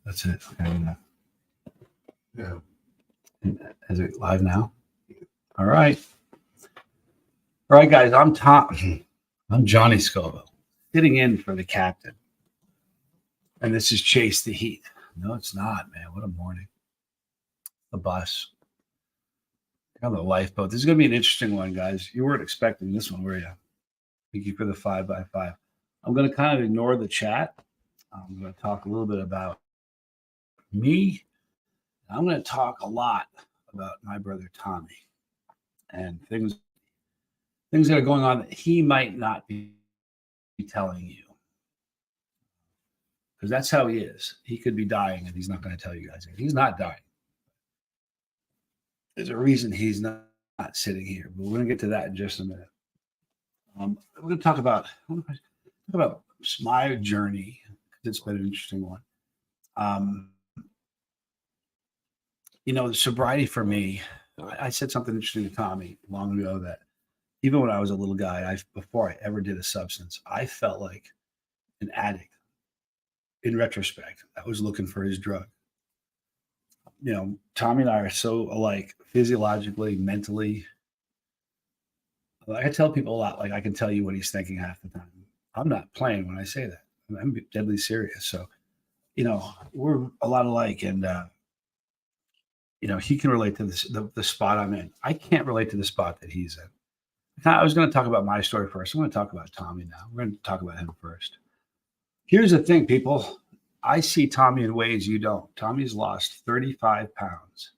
That's it. Okay. Yeah. Is it live now? All right. All right, guys. I'm Tom. I'm Johnny Scoville, sitting in for the captain. And this is Chase the Heat. No, it's not, man. What a morning. The bus. On the lifeboat. This is going to be an interesting one, guys. You weren't expecting this one, were you? Thank you for the 5x5. I'm going to kind of ignore the chat. I'm going to talk a little bit about me. I'm going to talk a lot about my brother Tommy and things that are going on that he might not be telling you. Because that's how he is. He could be dying and he's not going to tell you guys. He's not dying. There's a reason he's not sitting here, but we're going to get to that in just a minute. We're going to talk about my journey. It's been an interesting one. The sobriety for me, I said something interesting to Tommy long ago that even when I was a little guy, before I ever did a substance, I felt like an addict. In retrospect, I was looking for his drug. Tommy and I are so alike physiologically, mentally. I tell people a lot, like I can tell you what he's thinking half the time. I'm not playing when I say that. I'm deadly serious. So, we're a lot alike. And, he can relate to the spot I'm in. I can't relate to the spot that he's in. I was going to talk about my story first. I'm going to talk about Tommy now. We're going to talk about him first. Here's the thing, people. I see Tommy in ways you don't. Tommy's lost 35 pounds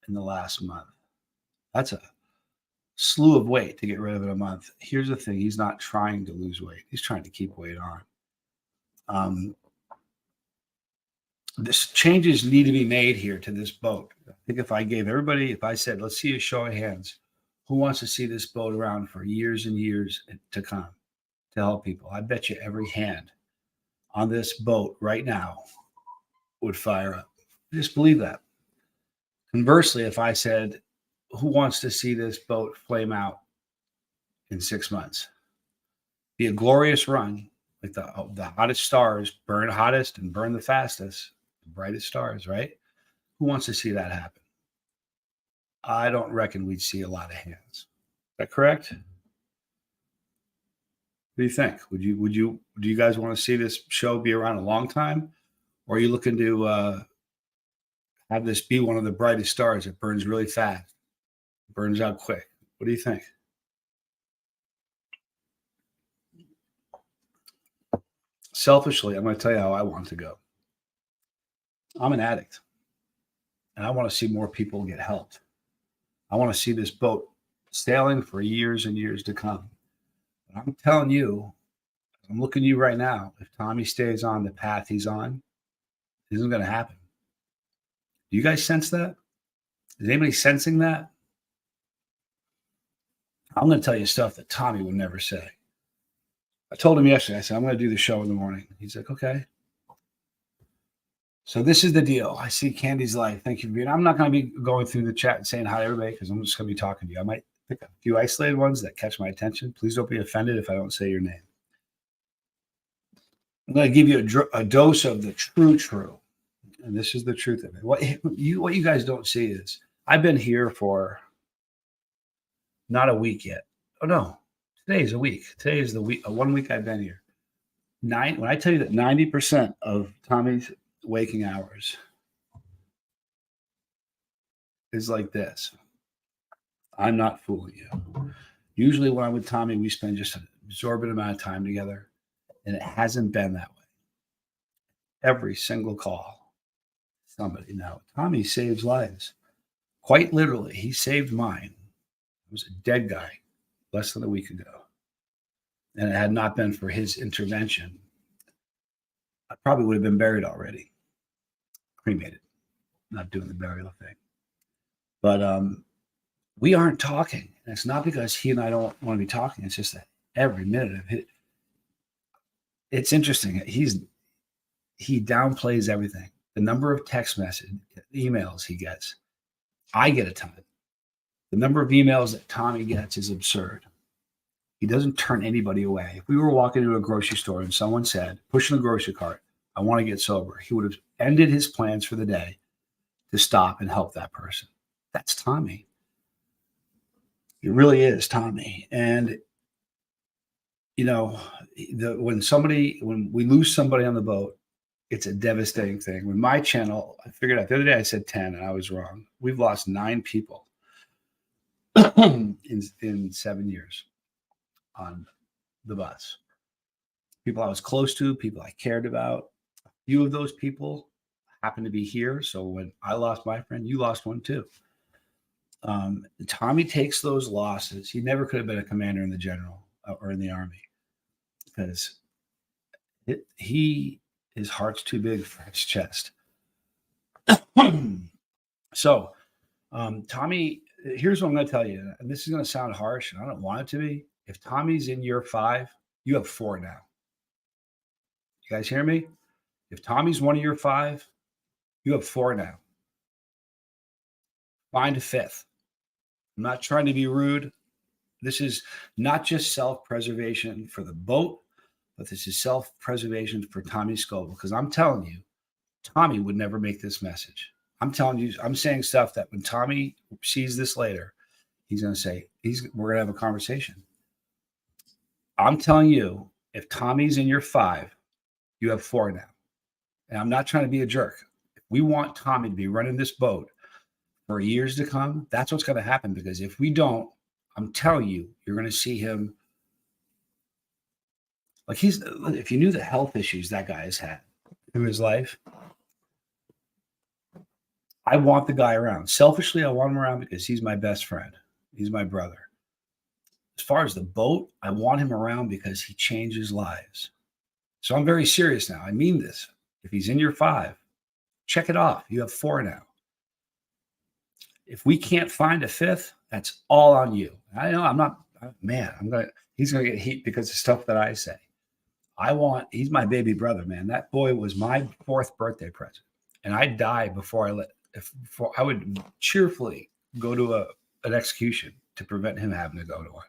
in the last month. That's a slew of weight to get rid of in a month. Here's the thing. He's not trying to lose weight. He's trying to keep weight on. This changes need to be made here to this boat. I think if I said, let's see a show of hands, who wants to see this boat around for years and years to come to help people? I bet you every hand on this boat right now would fire up. Just believe that. Conversely, if I said, who wants to see this boat flame out in 6 months? Be a glorious run, like the hottest stars burn hottest and burn the fastest, the brightest stars, right? Who wants to see that happen? I don't reckon we'd see a lot of hands. Is that correct? What do you think? Do you guys want to see this show be around a long time? Or are you looking to have this be one of the brightest stars that burns really fast, burns out quick? What do you think? Selfishly, I'm going to tell you how I want to go. I'm an addict, and I want to see more people get helped. I want to see this boat sailing for years and years to come. But I'm telling you, I'm looking at you right now. If Tommy stays on the path he's on, it isn't going to happen. Do you guys sense that? Is anybody sensing that? I'm going to tell you stuff that Tommy would never say. I told him yesterday, I said, I'm going to do the show in the morning. He's like, okay. So this is the deal. I see Candy's life. Thank you for being. I'm not going to be going through the chat and saying hi to everybody because I'm just going to be talking to you. I might pick a few isolated ones that catch my attention. Please don't be offended if I don't say your name. I'm going to give you a dose of the true. And this is the truth of it. What you guys don't see is I've been here for not a week yet. Oh, no. Today is a week. Today is the week. 1 week I've been here. When I tell you that 90% of Tommy's waking hours is like this, I'm not fooling you. Usually when I'm with Tommy, we spend just an exorbitant amount of time together, and it hasn't been that way. Every single call, somebody. Now, Tommy saves lives. Quite literally, he saved mine. I was a dead guy less than a week ago. And it had not been for his intervention, I probably would have been buried already. Cremated. Not doing the burial thing. But we aren't talking. And it's not because he and I don't want to be talking. It's just that every minute of it. It's interesting. He downplays everything. The number of text messages, emails he gets. I get a ton. The number of emails that Tommy gets is absurd. He doesn't turn anybody away. If we were walking into a grocery store and someone said, pushing a grocery cart, I want to get sober. He would have ended his plans for the day to stop and help that person. That's Tommy. It really is Tommy. And, you know, when we lose somebody on the boat, it's a devastating thing. With my channel, I figured out the other day I said 10 and I was wrong. We've lost 9 people in 7 years on the bus. People I was close to, people I cared about. A few of those people happen to be here. So when I lost my friend, you lost one too. Tommy takes those losses. He never could have been a commander in the general or in the army because his heart's too big for his chest. So, Tommy, here's what I'm going to tell you. And this is going to sound harsh, and I don't want it to be. If Tommy's in year 5, you have 4 now. You guys hear me? If Tommy's one of your 5, you have 4 now. Find a 5th. I'm not trying to be rude. This is not just self-preservation for the boat, but this is self-preservation for Tommy Scoble. Because I'm telling you, Tommy would never make this message. I'm telling you, I'm saying stuff that when Tommy sees this later, he's going to say, we're going to have a conversation. I'm telling you, if Tommy's in your 5, you have 4 now. And I'm not trying to be a jerk. If we want Tommy to be running this boat for years to come, that's what's going to happen. Because if we don't, I'm telling you, you're going to see him. Like if you knew the health issues that guy has had through his life, I want the guy around. Selfishly, I want him around because he's my best friend. He's my brother. As far as the boat, I want him around because he changes lives. So I'm very serious now. I mean this. If he's in your 5, check it off. You have 4 now. If we can't find a 5th, that's all on you. I know he's going to get heat because of stuff that I say. He's my baby brother, man. That boy was my 4th birthday present. And I'd die before I would cheerfully go to an execution to prevent him having to go to one.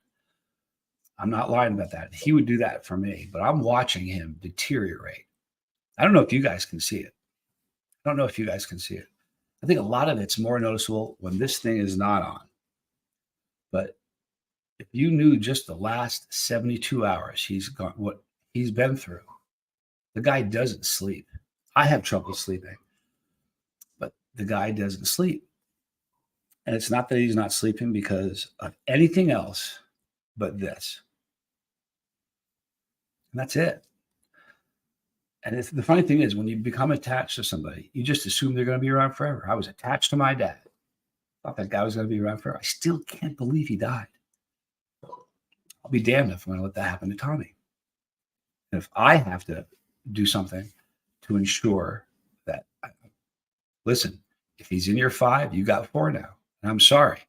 I'm not lying about that. He would do that for me, but I'm watching him deteriorate. I don't know if you guys can see it. I think a lot of it's more noticeable when this thing is not on. But if you knew just the last 72 hours what he's been through, the guy doesn't sleep. I have trouble sleeping, but the guy doesn't sleep. And it's not that he's not sleeping because of anything else but this. And that's it. And the funny thing is, when you become attached to somebody, you just assume they're going to be around forever. I was attached to my dad. Thought that guy was going to be around forever. I still can't believe he died. I'll be damned if I'm going to let that happen to Tommy. And if I have to do something to ensure that, listen, if he's in your 5, you got 4 now. And I'm sorry.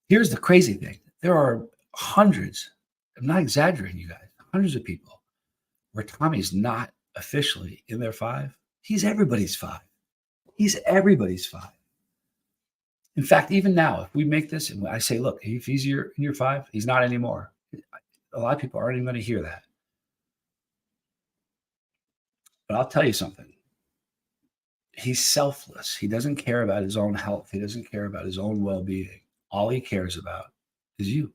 Here's the crazy thing. There are hundreds, I'm not exaggerating, you guys, hundreds of people where Tommy's not officially in their 5. He's everybody's 5. He's everybody's 5. In fact, even now, if we make this and I say, look, if he's in your 5, he's not anymore. A lot of people aren't even going to hear that. But I'll tell you something. He's selfless. He doesn't care about his own health. He doesn't care about his own well-being. All he cares about is you.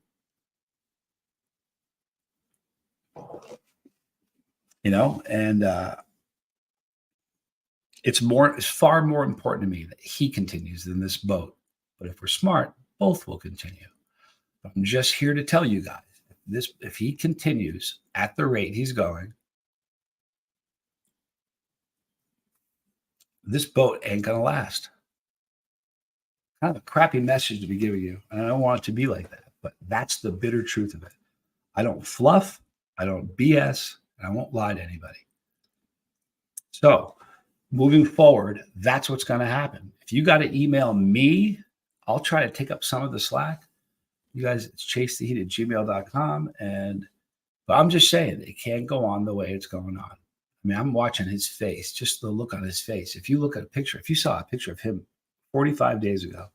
And it's far more important to me that he continues than this boat. But if we're smart, both will continue. But I'm just here to tell you guys, if he continues at the rate he's going, this boat ain't going to last. Kind of a crappy message to be giving you. And I don't want it to be like that, but that's the bitter truth of it. I don't fluff, I don't BS, and I won't lie to anybody. So moving forward, that's what's going to happen. If you got to email me, I'll try to take up some of the slack. You guys, it's chasetheheat@gmail.com. But I'm just saying, it can't go on the way it's going on. I mean, I'm watching his face, just the look on his face. If you saw a picture of him 45 days ago,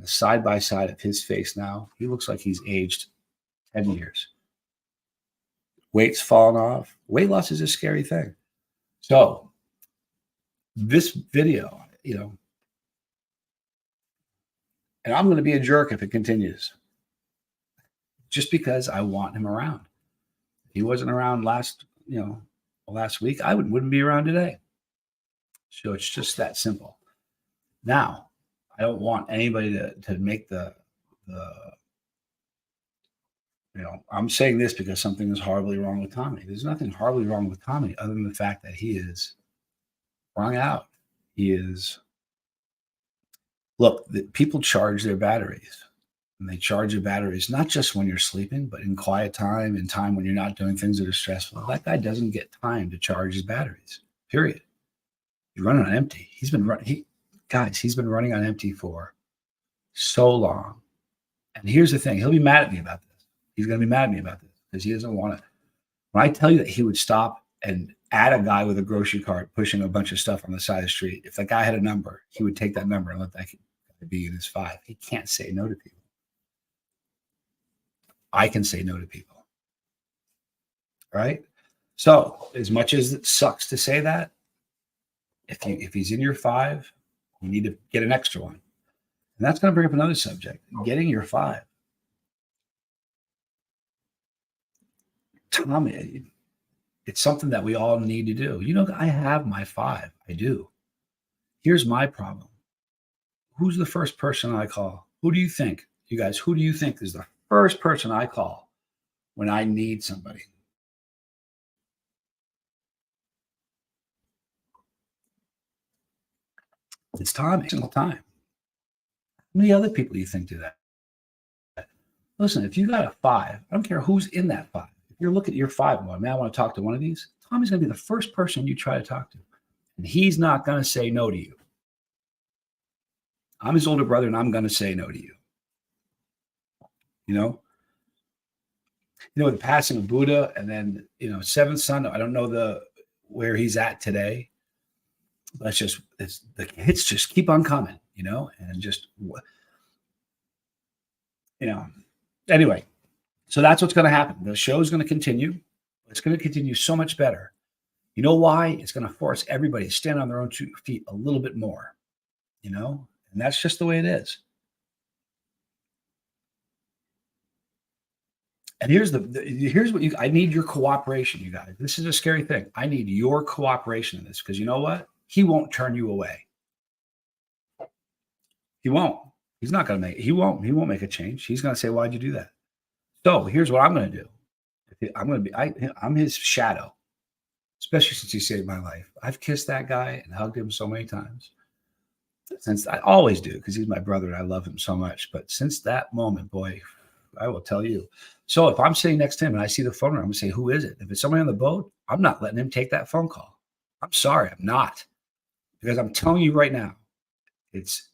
side by side of his face now, he looks like he's aged 10 years. Weight's fallen off. Weight loss is a scary thing. So this video, and I'm going to be a jerk if it continues, just because I want him around. If he wasn't around last week, I wouldn't be around today. So it's just that simple. Now, I don't want anybody to make I'm saying this because something is horribly wrong with Tommy. There's nothing horribly wrong with Tommy other than the fact that he is wrung out. Look, people charge their batteries. And they charge your batteries not just when you're sleeping, but in quiet time, in time when you're not doing things that are stressful. That guy doesn't get time to charge his batteries, period. He's running on empty. He's been running on empty for so long. And here's the thing. He'll be mad at me about this. He's going to be mad at me about this because he doesn't want to. When I tell you that he would stop and add a guy with a grocery cart pushing a bunch of stuff on the side of the street, if that guy had a number, he would take that number and let that be in his 5. He can't say no to people. I can say no to people. Right? So as much as it sucks to say that, if he's in your 5, you need to get an extra one. And that's going to bring up another subject, getting your 5. Tommy, it's something that we all need to do. I have my 5. I do. Here's my problem. Who's the first person I call? Who do you think, you guys, who do you think is the first person I call when I need somebody? It's Tommy, single time. How many other people do you think do that? Listen, if you got a 5, I don't care who's in that 5. If you're looking at your 5 and going, man, I want to talk to one of these, Tommy's going to be the first person you try to talk to. And he's not going to say no to you. I'm his older brother, and I'm going to say no to you. The passing of Buddha, and then, 7th son, I don't know where he's at today. But the hits just keep on coming, and just, anyway. So that's what's going to happen. The show is going to continue. It's going to continue so much better. You know why? It's going to force everybody to stand on their own 2 feet a little bit more, and that's just the way it is. And here's what I need your cooperation, you guys. This is a scary thing. I need your cooperation in this because you know what? He won't turn you away. He won't. He's not going to he won't make a change. He's going to say, why'd you do that? So here's what I'm going to do. I'm his shadow, especially since he saved my life. I've kissed that guy and hugged him so many times. Since I always do, because he's my brother and I love him so much. But since that moment, boy, I will tell you. So if I'm sitting next to him and I see the phone ring, I'm going to say, who is it? If it's somebody on the boat, I'm not letting him take that phone call. I'm sorry, I'm not. Because I'm telling you right now, it's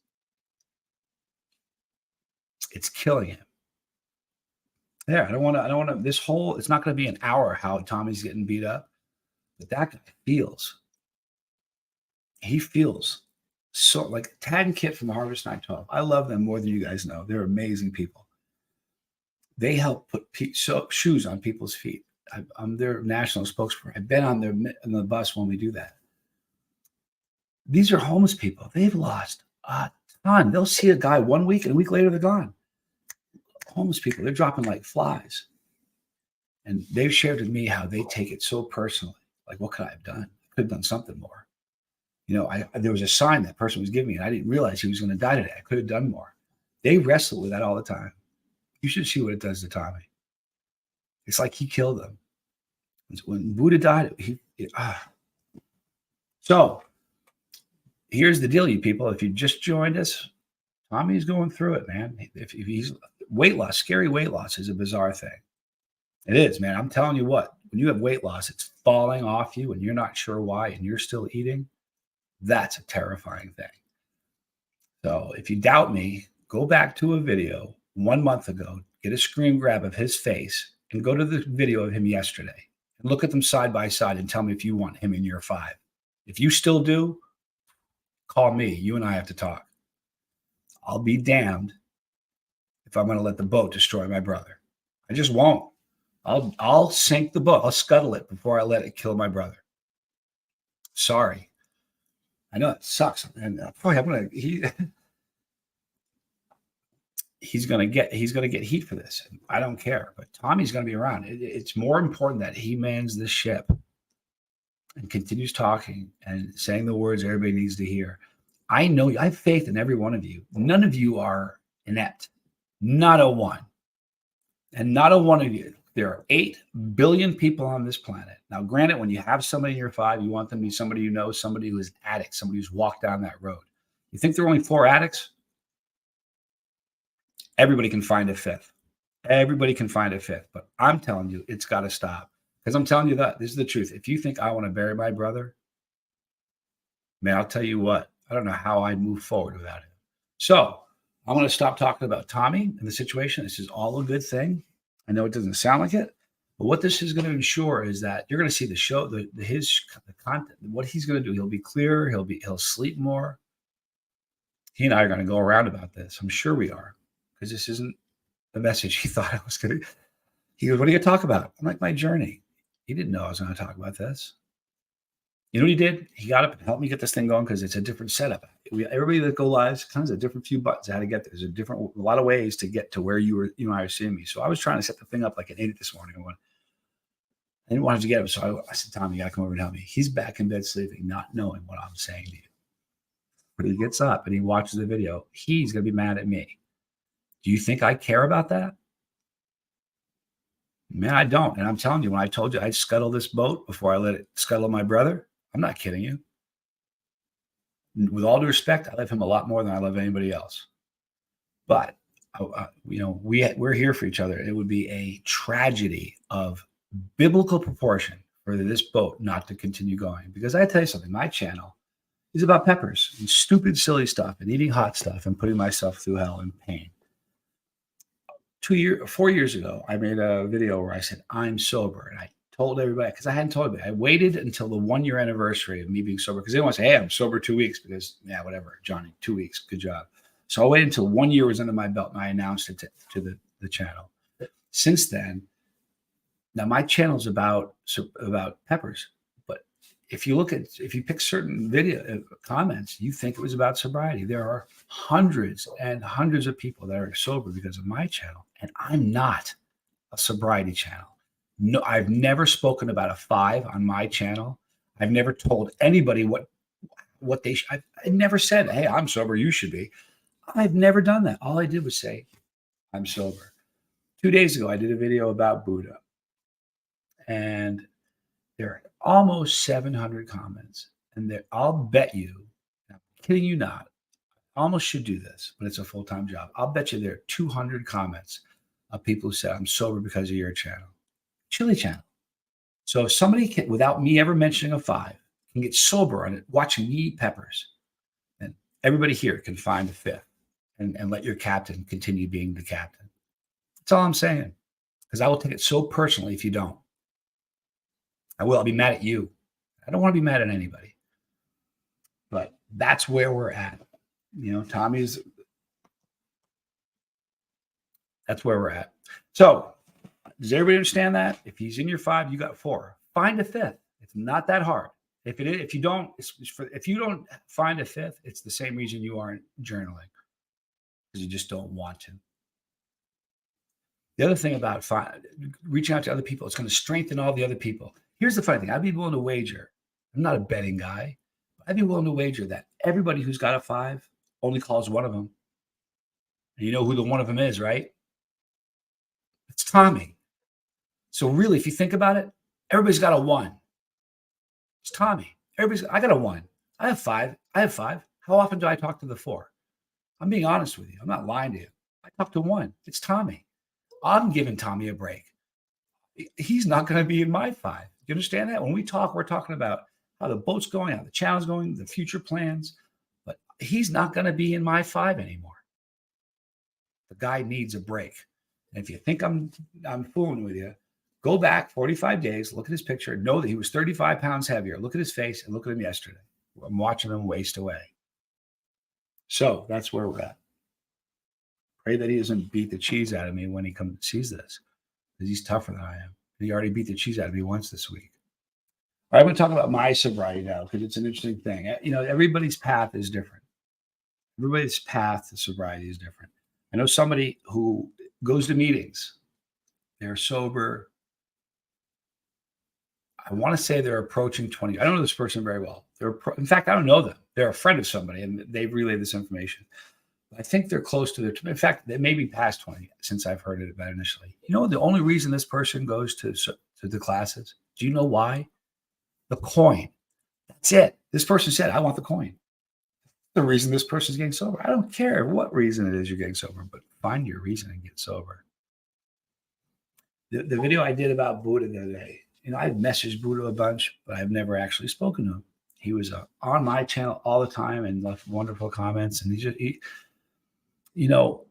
killing him. There, I don't want to, it's not going to be an hour how Tommy's getting beat up. But that guy he feels so like Tad and Kit from the Harvest 912. I love them more than you guys know. They're amazing people. They help put shoes on people's feet. I'm their national spokesperson. I've been on the bus when we do that. These are homeless people. They've lost a ton. They'll see a guy 1 week and a week later they're gone. Homeless people, they're dropping like flies. And they've shared with me how they take it so personally. Like, what could I have done? I could have done something more. There was a sign that person was giving me, and I didn't realize he was going to die today. I could have done more. They wrestle with that all the time. You should see what it does to Tommy. It's like he killed them. When Buddha died, So here's the deal, you people. If you just joined us, Tommy's going through it, man. If he's weight loss, scary weight loss is a bizarre thing. It is, man. I'm telling you what, when you have weight loss, it's falling off you and you're not sure why and you're still eating. That's a terrifying thing. So if you doubt me, go back to a video 1 month ago, get a screen grab of his face and go to the video of him yesterday and look at them side by side and tell me if you want him in your 5. If you still do, call me. You and I have to talk. I'll be damned if I'm going to let the boat destroy my brother. I just won't. I'll sink the boat. I'll scuttle it before I let it kill my brother. Sorry. I know it sucks. And boy, he's gonna get heat for this. I don't care, but Tommy's gonna be around. It's more important that he mans this ship and continues talking and saying the words everybody needs to hear. I know I have faith in every one of you. None of you are inept. Not a one. And not a one of you. There are 8 billion people on this planet. Now, granted, when you have somebody in your 5, you want them to be somebody you know, somebody who is an addict, somebody who's walked down that road. You think there are only 4 addicts? Everybody can find a 5th. Everybody can find a 5th. But I'm telling you, it's got to stop. Because I'm telling you that. This is the truth. If you think I want to bury my brother, man, I'll tell you what. I don't know how I'd move forward without him. So I'm going to stop talking about Tommy and the situation. This is all a good thing. I know it doesn't sound like it, but what this is going to ensure is that you're going to see the show, the content, what he's going to do. He'll be clearer. He'll sleep more. He and I are going to go around about this. I'm sure we are, because this isn't the message he thought I was going to. He goes, "What are you going to talk about?" I'm like, "My journey." He didn't know I was going to talk about this. You know what he did? He got up and helped me get this thing going because it's a different setup. Everybody that go live comes a different few buttons how to get there. There's a lot of ways to get to where you and I are seeing me. So I was trying to set the thing up like at 8 this morning. I didn't want him to get up. So I said, "Tom, you got to come over and help me." He's back in bed sleeping, not knowing what I'm saying to you. But he gets up and he watches the video. He's going to be mad at me. Do you think I care about that? Man, I don't. And I'm telling you, when I told you I'd scuttle this boat before I let it scuttle my brother, I'm not kidding you. With all due respect, I love him a lot more than I love anybody else. But we're here for each other. It would be a tragedy of biblical proportion for this boat not to continue going. Because I tell you something, my channel is about peppers and stupid, silly stuff and eating hot stuff and putting myself through hell and pain. 4 years ago, I made a video where I said, "I'm sober." And I told everybody, because I hadn't told anybody. I waited until the 1-year anniversary of me being sober, because they want to say, "Hey, I'm sober 2 weeks," because, yeah, whatever, Johnny, 2 weeks, good job. So I waited until 1 year was under my belt and I announced it to the channel. Since then, now my channel is about peppers, but if you pick certain video comments, you think it was about sobriety. There are hundreds and hundreds of people that are sober because of my channel, and I'm not a sobriety channel. No, I've never spoken about a 5 on my channel. I've never told anybody what they I never said, "Hey, I'm sober, you should be." I've never done that. All I did was say, "I'm sober." 2 days ago, I did a video about Buddha, and there are almost 700 comments. And I'll bet you, I'm kidding you not, I almost should do this, but it's a full-time job. I'll bet you there are 200 comments of people who said, "I'm sober because of your channel." Chili channel. So if somebody can, without me ever mentioning a 5, can get sober on it, watching me eat peppers, then everybody here can find a 5th and let your captain continue being the captain. That's all I'm saying. Because I will take it so personally if you don't. I will. I'll be mad at you. I don't want to be mad at anybody. But that's where we're at. That's where we're at. So does everybody understand that? If he's in your 5, you got 4. Find a 5th. It's not that hard. If you don't find a 5th, it's the same reason you aren't journaling, because you just don't want to. The other thing about reaching out to other people, it's going to strengthen all the other people. Here's the funny thing. I'd be willing to wager. I'm not a betting guy. I'd be willing to wager that everybody who's got a 5 only calls one of them. And you know who the one of them is, right? It's Tommy. So really, if you think about it, everybody's got a 1. It's Tommy. I got a 1. I have 5. How often do I talk to the 4? I'm being honest with you. I'm not lying to you. I talk to 1. It's Tommy. I'm giving Tommy a break. He's not going to be in my 5. You understand that? When we talk, we're talking about how the boat's going, how the channel's going, the future plans. But he's not going to be in my 5 anymore. The guy needs a break. And if you think I'm fooling with you, go back 45 days, look at his picture, know that he was 35 pounds heavier. Look at his face and look at him yesterday. I'm watching him waste away. So that's where we're at. Pray that he doesn't beat the cheese out of me when he sees this, because he's tougher than I am. He already beat the cheese out of me once this week. I'm going to talk about my sobriety now because it's an interesting thing. You know, everybody's path is different. Everybody's path to sobriety is different. I know somebody who goes to meetings. They're sober. I want to say they're approaching 20. I don't know this person very well. In fact, I don't know them. They're a friend of somebody, and they've relayed this information. I think they're close to their. In fact, they may be past 20 since I've heard it about initially. You know, the only reason this person goes to the classes. Do you know why? The coin. That's it. This person said, "I want the coin." The reason this person's getting sober. I don't care what reason it is you're getting sober, but find your reason and get sober. The video I did about Buddha the other day, you know, I've messaged Buddha a bunch, but I've never actually spoken to him. He was on my channel all the time and left wonderful comments. And you know,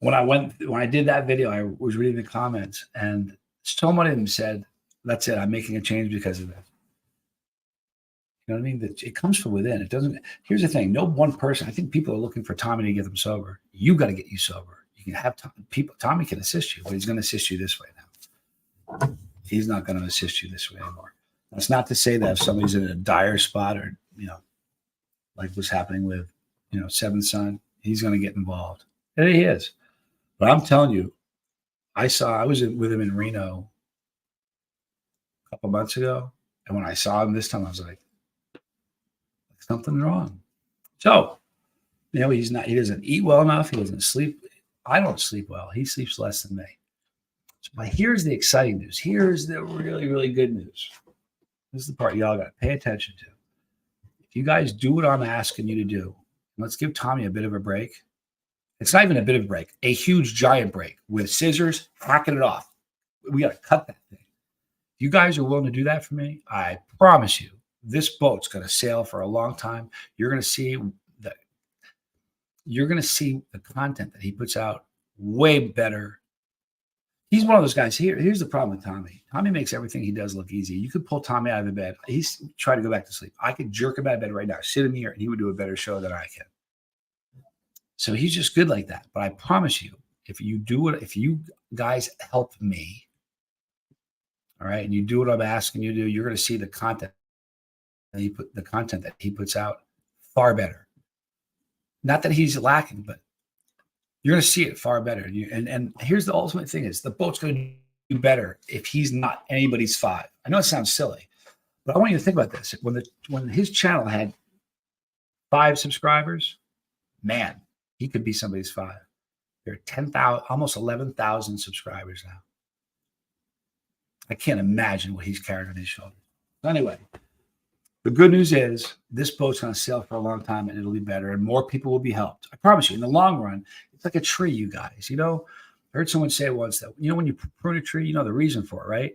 when I did that video, I was reading the comments, and someone of them said, "That's it. I'm making a change because of that." You know what I mean? It comes from within. It doesn't. Here's the thing: no one person. I think people are looking for Tommy to get them sober. You got to get you sober. You can have people. Tommy can assist you, but he's going to assist you this way now. He's not going to assist you this way anymore. That's not to say that if somebody's in a dire spot, or you know, like what's happening with, you know, Seventh Son, he's going to get involved. And he is. But I'm telling you, I was with him in Reno a couple months ago, and when I saw him this time, I was like, something's wrong. So, you know, he doesn't eat well enough. He doesn't sleep. I don't sleep well. He sleeps less than me. So, but here's the exciting news. Here's the really, really good news. This is the part y'all got to pay attention to. If you guys do what I'm asking you to do, let's give Tommy a bit of a break. It's not even a bit of a break, a huge, giant break with scissors, hacking it off. We got to cut that thing. If you guys are willing to do that for me, I promise you, this boat's going to sail for a long time. You're going to see the content that he puts out way better. He's one of those guys. Here's the problem with Tommy. Tommy makes everything he does look easy. You could pull Tommy out of the bed. He's trying to go back to sleep. I could jerk him out of bed right now, sit him here, and he would do a better show than I can. So he's just good like that. But I promise you, if you guys help me, all right, and you do what I'm asking you to do, you're going to see the content that he puts out far better. Not that he's lacking, but you're going to see it far better. And here's the ultimate thing is the boat's going to do better if he's not anybody's 5. I know it sounds silly, but I want you to think about this. When his channel had 5 subscribers, man, he could be somebody's 5. There are 10,000, almost 11,000 subscribers now. I can't imagine what he's carrying on his shoulders. Anyway, the good news is this boat's going to sail for a long time, and it'll be better, and more people will be helped. I promise you, in the long run, it's like a tree, you guys. You know, I heard someone say once that, you know, when you prune a tree, you know the reason for it, right?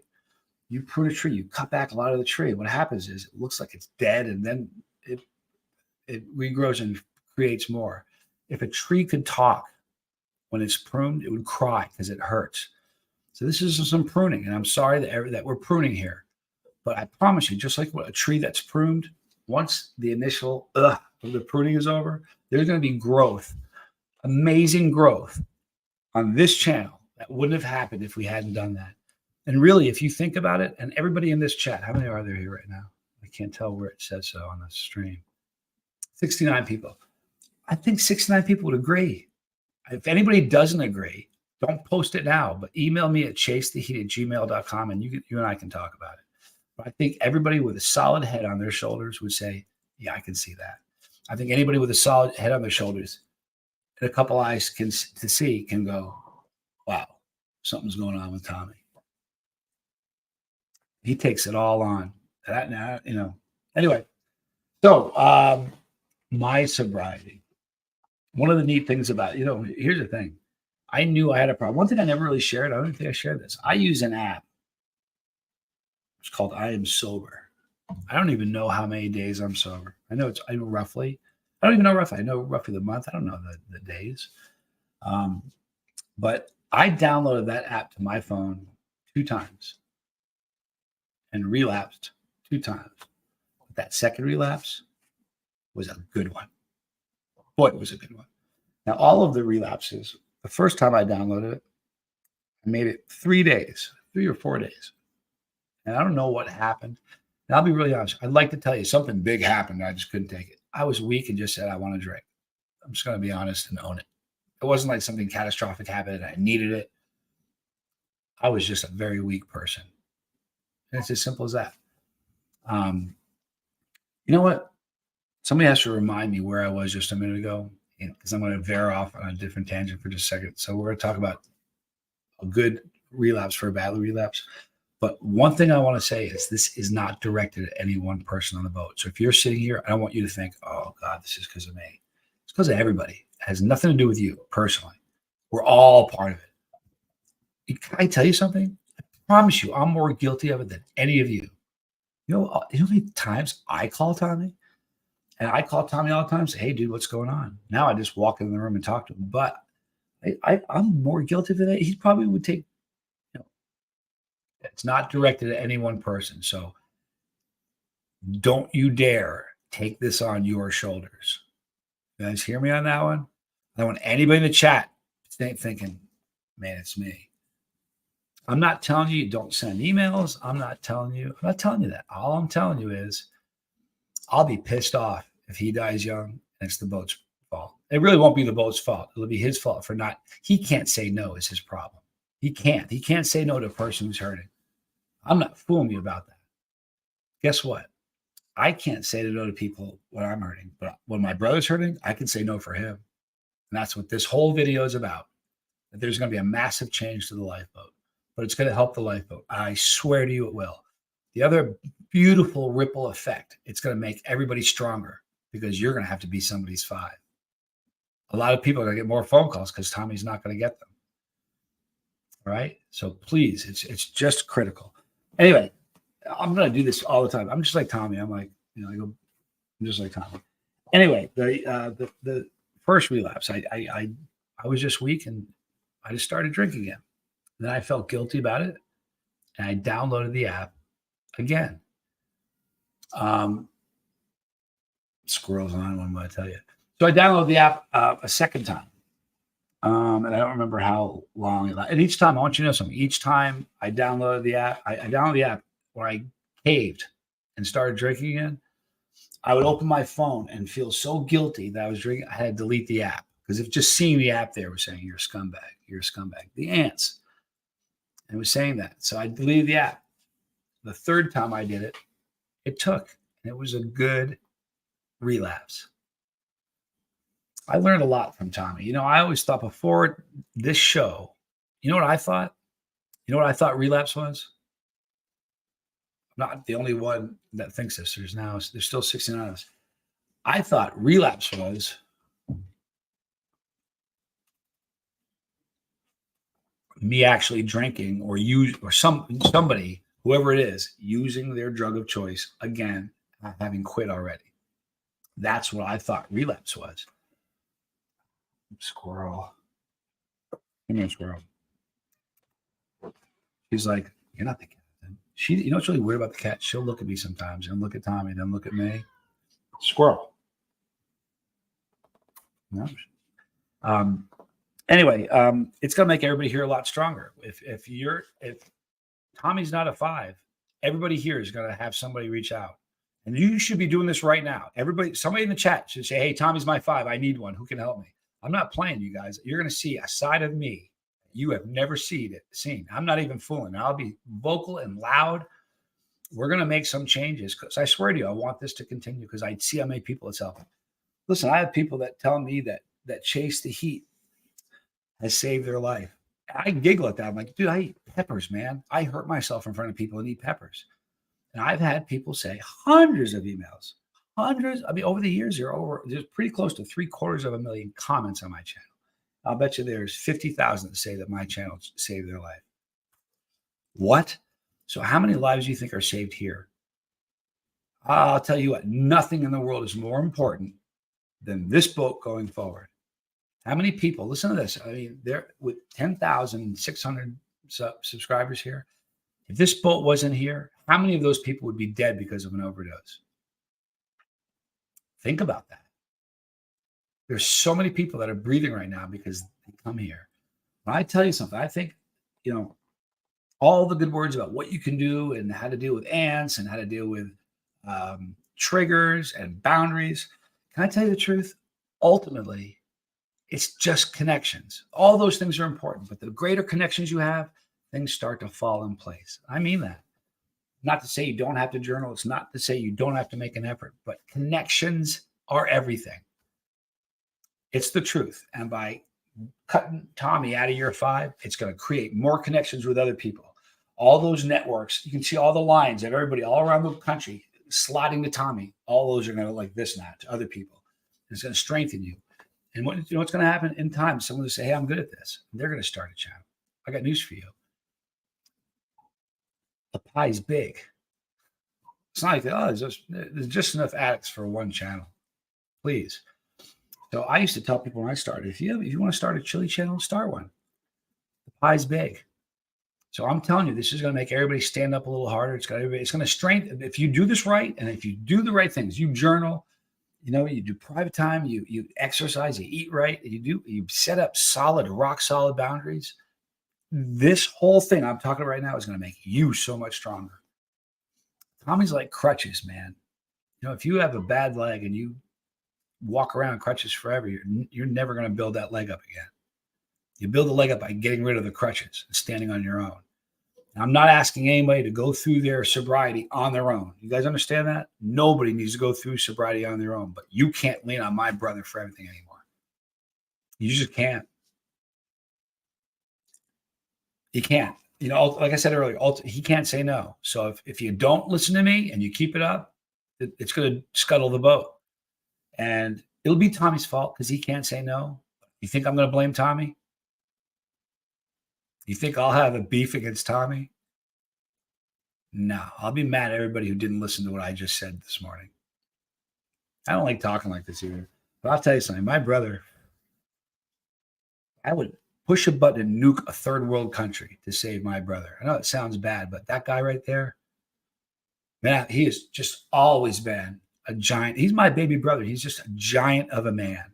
You prune a tree, you cut back a lot of the tree. What happens is it looks like it's dead, and then it regrows and creates more. If a tree could talk when it's pruned, it would cry because it hurts. So this is some pruning, and I'm sorry that we're pruning here. But I promise you, just like a tree that's pruned, once the initial of the pruning is over, there's going to be growth, amazing growth on this channel that wouldn't have happened if we hadn't done that. And really, if you think about it, and everybody in this chat, how many are there here right now? I can't tell where it says so on the stream. 69 people. I think 69 people would agree. If anybody doesn't agree, don't post it now, but email me at chasetheheat@gmail.com, and you and I can talk about it. But I think everybody with a solid head on their shoulders would say, yeah, I can see that. I think anybody with a solid head on their shoulders and a couple eyes can go, wow, something's going on with Tommy. He takes it all on. That now, you know. Anyway, so my sobriety. One of the neat things about, you know, here's the thing. I knew I had a problem. One thing I never really shared, I don't think I shared this. I use an app. It's called I Am Sober. I don't even know how many days I'm sober. I know roughly. I don't even know roughly. I know roughly the month. I don't know the days. But I downloaded that app to my phone 2 times and relapsed 2 times. But that second relapse was a good one. Boy, it was a good one. Now, all of the relapses, the first time I downloaded it, I made it 3 days. 3 or 4 days. And I don't know what happened. And I'll be really honest. I'd like to tell you something big happened. I just couldn't take it. I was weak and just said, I want to drink. I'm just going to be honest and own it. It wasn't like something catastrophic happened and I needed it. I was just a very weak person. And it's as simple as that. You know what? Somebody has to remind me where I was just a minute ago, because I'm going to veer off on a different tangent for just a second. So we're going to talk about a good relapse for a bad relapse. But one thing I want to say is this is not directed at any one person on the boat. So if you're sitting here, I don't want you to think, oh, God, this is because of me. It's because of everybody. It has nothing to do with you personally. We're all part of it. Can I tell you something? I promise you, I'm more guilty of it than any of you. You know how many times I call Tommy? And I call Tommy all the time and say, hey, dude, what's going on? Now I just walk in the room and talk to him. But I'm more guilty of it. He probably would take, it's not directed at any one person. So don't you dare take this on your shoulders. You guys hear me on that one? I don't want anybody in the chat thinking, man, it's me. I'm not telling you don't send emails. I'm not telling you that. All I'm telling you is I'll be pissed off if he dies young and it's the boat's fault. It really won't be the boat's fault. It'll be his fault for not. He can't say no is his problem. He can't say no to a person who's hurting. I'm not fooling you about that. Guess what? I can't say no to people when I'm hurting, but when my brother's hurting, I can say no for him. And that's what this whole video is about. That there's going to be a massive change to the lifeboat, but it's going to help the lifeboat. I swear to you it will. The other beautiful ripple effect, it's going to make everybody stronger because you're going to have to be somebody's 5. A lot of people are going to get more phone calls because Tommy's not going to get them. All right? So please, it's just critical. Anyway, I'm going to do this all the time. I'm just like Tommy. I'm just like Tommy. Anyway, the first relapse, I was just weak and I just started drinking again. Then I felt guilty about it and I downloaded the app again. Squirrels on one, I tell you. So I downloaded the app a second time. And I don't remember how long it lasted. And each time, I want you to know something. Each time I downloaded the app, I downloaded the app when I caved and started drinking again. I would open my phone and feel so guilty that I was drinking. I had to delete the app because if just seeing the app there was saying, you're a scumbag, you're a scumbag. The ants. And it was saying that. So I deleted the app. The third time I did it, it took. And it was a good relapse. I learned a lot from Tommy. I always thought before this show, you know what I thought? You know what I thought relapse was? I'm not the only one that thinks this. There's still 69 of us. I thought relapse was me actually drinking or somebody, whoever it is, using their drug of choice again, having quit already. That's what I thought relapse was. Squirrel. Come here, squirrel. She's like, you're not the cat. You know what's really weird about the cat? She'll look at me sometimes and look at Tommy, then look at me. Squirrel. No. Anyway, it's gonna make everybody here a lot stronger. If Tommy's not a 5, everybody here is gonna have somebody reach out. And you should be doing this right now. Somebody in the chat should say, hey, Tommy's my 5. I need one. Who can help me? I'm not playing, you guys. You're going to see a side of me you have never seen. I'm not even fooling. I'll be vocal and loud. We're going to make some changes because I swear to you, I want this to continue because I see how many people it's helping. Listen, I have people that tell me that Chase the Heat has saved their life. I giggle at that. I'm like, dude, I eat peppers, man. I hurt myself in front of people and eat peppers. And I've had people say hundreds of emails, over the years, there's pretty close to 750,000 comments on my channel. I'll bet you there's 50,000 that say that my channel saved their life. What? So how many lives do you think are saved here? I'll tell you what, nothing in the world is more important than this boat going forward. How many people, listen to this. I mean, they're with 10,600 subscribers here. If this boat wasn't here, how many of those people would be dead because of an overdose? Think about that. There's so many people that are breathing right now because they come here. When I tell you something, I think, all the good words about what you can do and how to deal with ants and how to deal with triggers and boundaries. Can I tell you the truth? Ultimately, it's just connections. All those things are important, but the greater connections you have, things start to fall in place. I mean that. Not to say you don't have to journal. It's not to say you don't have to make an effort, but connections are everything. It's the truth. And by cutting Tommy out of year 5, it's going to create more connections with other people. All those networks, you can see all the lines of everybody all around the country slotting to Tommy. All those are going to like this now to other people. It's going to strengthen you. And what, you know what's going to happen in time? Someone will say, hey, I'm good at this. And they're going to start a channel. I got news for you. The pie's big. It's not like, oh, there's just enough addicts for one channel. Please. So I used to tell people when I started, if you want to start a chili channel, start one. The pie's big. So I'm telling you, this is going to make everybody stand up a little harder. It's going to strengthen. If you do this right, and if you do the right things, you journal, you do private time, you exercise, you eat right, you set up rock solid boundaries. This whole thing I'm talking about right now is going to make you so much stronger. Tommy's like crutches, man. If you have a bad leg and you walk around crutches forever, you're never going to build that leg up again. You build the leg up by getting rid of the crutches and standing on your own. Now, I'm not asking anybody to go through their sobriety on their own. You guys understand that? Nobody needs to go through sobriety on their own, but you can't lean on my brother for everything anymore. You just can't. You can't. Like I said earlier, he can't say no. So if you don't listen to me and you keep it up, it's going to scuttle the boat. And it'll be Tommy's fault because he can't say no. You think I'm going to blame Tommy? You think I'll have a beef against Tommy? No, I'll be mad at everybody who didn't listen to what I just said this morning. I don't like talking like this either. But I'll tell you something. My brother, I would push a button and nuke a third world country to save my brother. I know it sounds bad, but that guy right there, man, he has just always been a giant. He's my baby brother. He's just a giant of a man.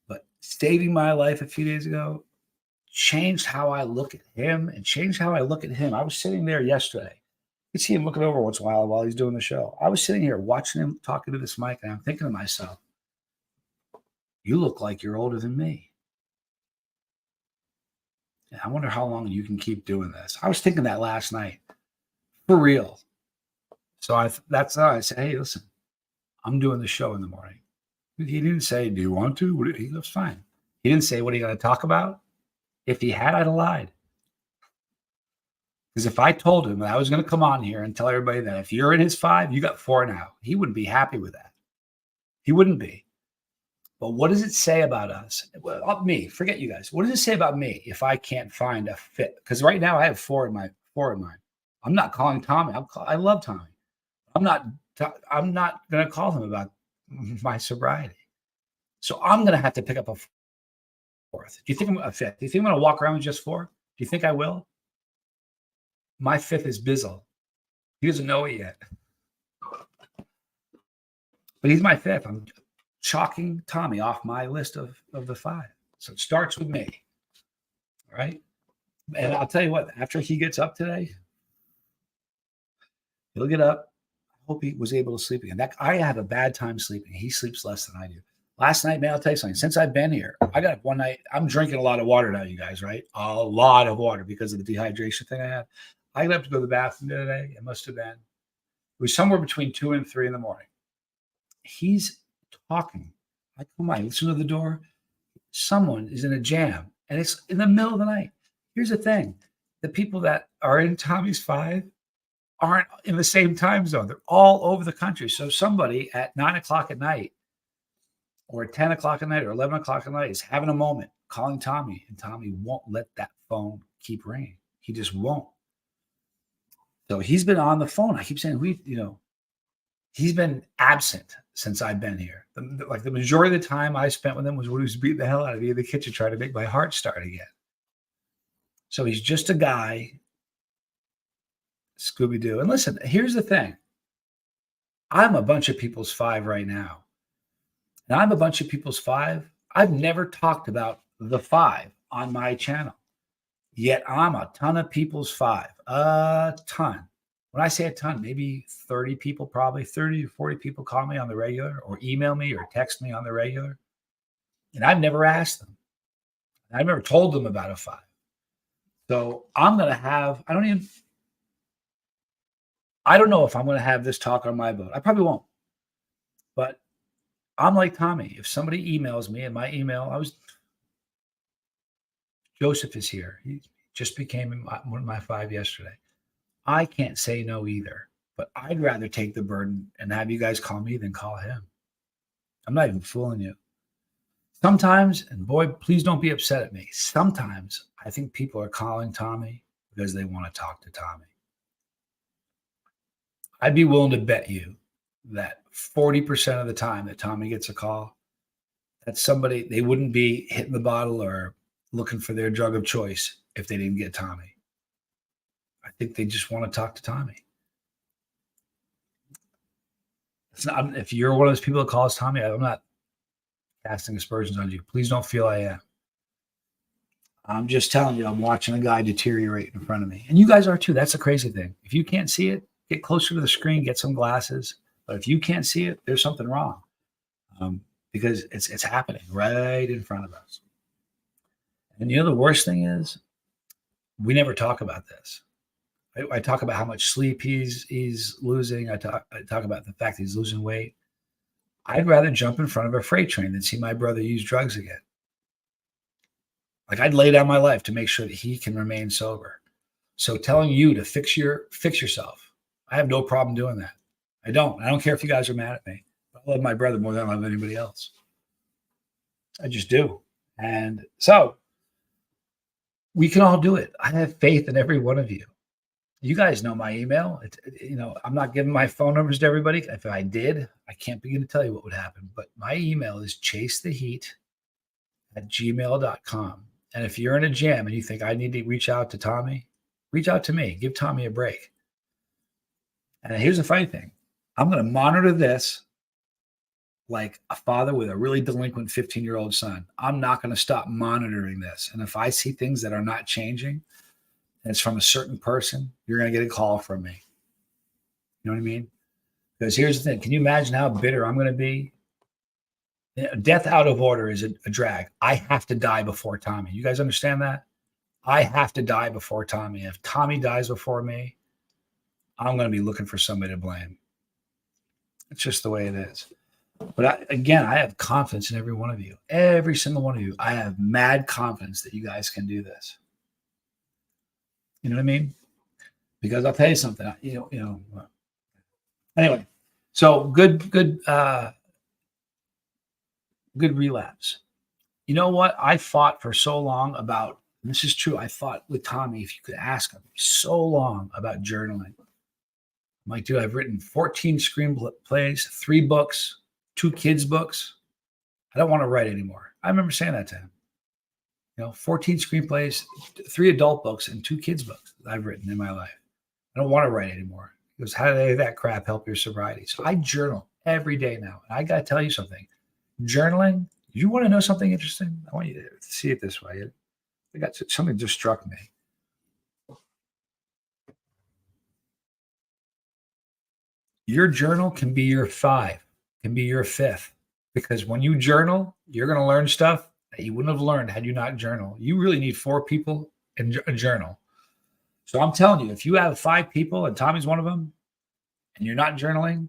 But saving my life a few days ago changed how I look at him and changed how I look at him. I was sitting there yesterday. You can see him looking over once in a while he's doing the show. I was sitting here watching him talking to this mic, and I'm thinking to myself, you look like you're older than me. And I wonder how long you can keep doing this. I was thinking that last night. For real. So that's how I said, hey, listen, I'm doing the show in the morning. He didn't say, do you want to? He goes, fine. He didn't say, what are you going to talk about? If he had, I'd have lied. Because if I told him that I was going to come on here and tell everybody that if you're in his 5, you got 4 now, he wouldn't be happy with that. He wouldn't be. But what does it say about us? Well, me, forget you guys. What does it say about me if I can't find a fit? Because right now I have 4 in mind. I'm not calling Tommy. I love Tommy. I'm not going to call him about my sobriety. So I'm going to have to pick up a 4th. Do you think I'm a 5th? Do you think I'm going to walk around with just 4? Do you think I will? My 5th is Bizzle. He doesn't know it yet. But he's my 5th. I'm chalking Tommy off my list of the 5. So it starts with me. All right. And I'll tell you what, after he gets up today, he'll get up. I hope he was able to sleep again. I have a bad time sleeping. He sleeps less than I do. Last night, man, I'll tell you something. Since I've been here, I got up one night. I'm drinking a lot of water now, you guys, right? A lot of water because of the dehydration thing I have. I got up to go to the bathroom the other day. It must have been, it was somewhere between 2 and 3 in the morning. He's talking. I come on, listen to the door. Someone is in a jam, and it's in the middle of the night. Here's the thing. The people that are in Tommy's 5 aren't in the same time zone. They're all over the country. So somebody at 9 o'clock at night or 10 o'clock at night or 11 o'clock at night is having a moment calling Tommy, and Tommy won't let that phone keep ringing. He just won't. So he's been on the phone. I keep saying, he's been absent since I've been here. The majority of the time I spent with him was when he was beating the hell out of me in the kitchen trying to make my heart start again. So he's just a guy, Scooby-Doo. And listen, here's the thing. I'm a bunch of people's 5 right now. And I'm a bunch of people's 5. I've never talked about the 5 on my channel. Yet I'm a ton of people's five. A ton. When I say a ton, maybe 30 people, probably 30 to 40 people call me on the regular or email me or text me on the regular. And I've never asked them. I've never told them about a five. So I'm going to have, I don't know if I'm going to have this talk on my boat. I probably won't. But I'm like Tommy. If somebody emails me in my email, Joseph is here. He just became one of my five yesterday. I can't say no either, but I'd rather take the burden and have you guys call me than call him. I'm not even fooling you. Sometimes, and boy, please don't be upset at me. Sometimes I think people are calling Tommy because they want to talk to Tommy. I'd be willing to bet you that 40% of the time that Tommy gets a call, that's somebody, they wouldn't be hitting the bottle or looking for their drug of choice if they didn't get Tommy. I think they just want to talk to Tommy. It's not, if you're one of those people that calls Tommy, I'm not casting aspersions on you. Please don't feel I am. I'm just telling you, I'm watching a guy deteriorate in front of me. And you guys are too. That's the crazy thing. If you can't see it, get closer to the screen, get some glasses. But if you can't see it, there's something wrong. Because it's happening right in front of us. And the worst thing is, we never talk about this. I talk about how much sleep he's losing. I talk about the fact that he's losing weight. I'd rather jump in front of a freight train than see my brother use drugs again. Like, I'd lay down my life to make sure that he can remain sober. So telling you to fix yourself, I have no problem doing that. I don't care if you guys are mad at me. I love my brother more than I love anybody else. I just do. And so we can all do it. I have faith in every one of you. You guys know my email. I'm not giving my phone numbers to everybody. If I did, I can't begin to tell you what would happen. But my email is chasetheheat@gmail.com. And if you're in a jam and you think I need to reach out to Tommy, reach out to me. Give Tommy a break. And here's the funny thing. I'm going to monitor this like a father with a really delinquent 15-year-old son. I'm not going to stop monitoring this. And if I see things that are not changing, and it's from a certain person, you're going to get a call from me. You know what I mean? Because here's the thing. Can you imagine how bitter I'm going to be? Death out of order is a drag. I have to die before Tommy. You guys understand that? I have to die before Tommy. If Tommy dies before me, I'm going to be looking for somebody to blame. It's just the way it is. But I have confidence in every one of you. Every single one of you. I have mad confidence that you guys can do this. You know what I mean? Because I'll tell you something. Anyway, so good relapse. You know what? I fought for so long about, and this is true, I fought with Tommy, if you could ask him, so long about journaling. I'm like, dude, I've written 14 screenplays, 3 books, 2 kids' books. I don't want to write anymore. I remember saying that to him. 14 screenplays, 3 adult books, and 2 kids' books that I've written in my life. I don't want to write anymore. He goes, how did that crap help your sobriety? So I journal every day now. And I got to tell you something. Journaling, you want to know something interesting? I want you to see it this way. I got something just struck me. Your journal can be your 5, can be your 5th. Because when you journal, you're going to learn stuff that you wouldn't have learned had you not journal. You really need 4 people in a journal. So I'm telling you, if you have 5 people and Tommy's one of them, and you're not journaling,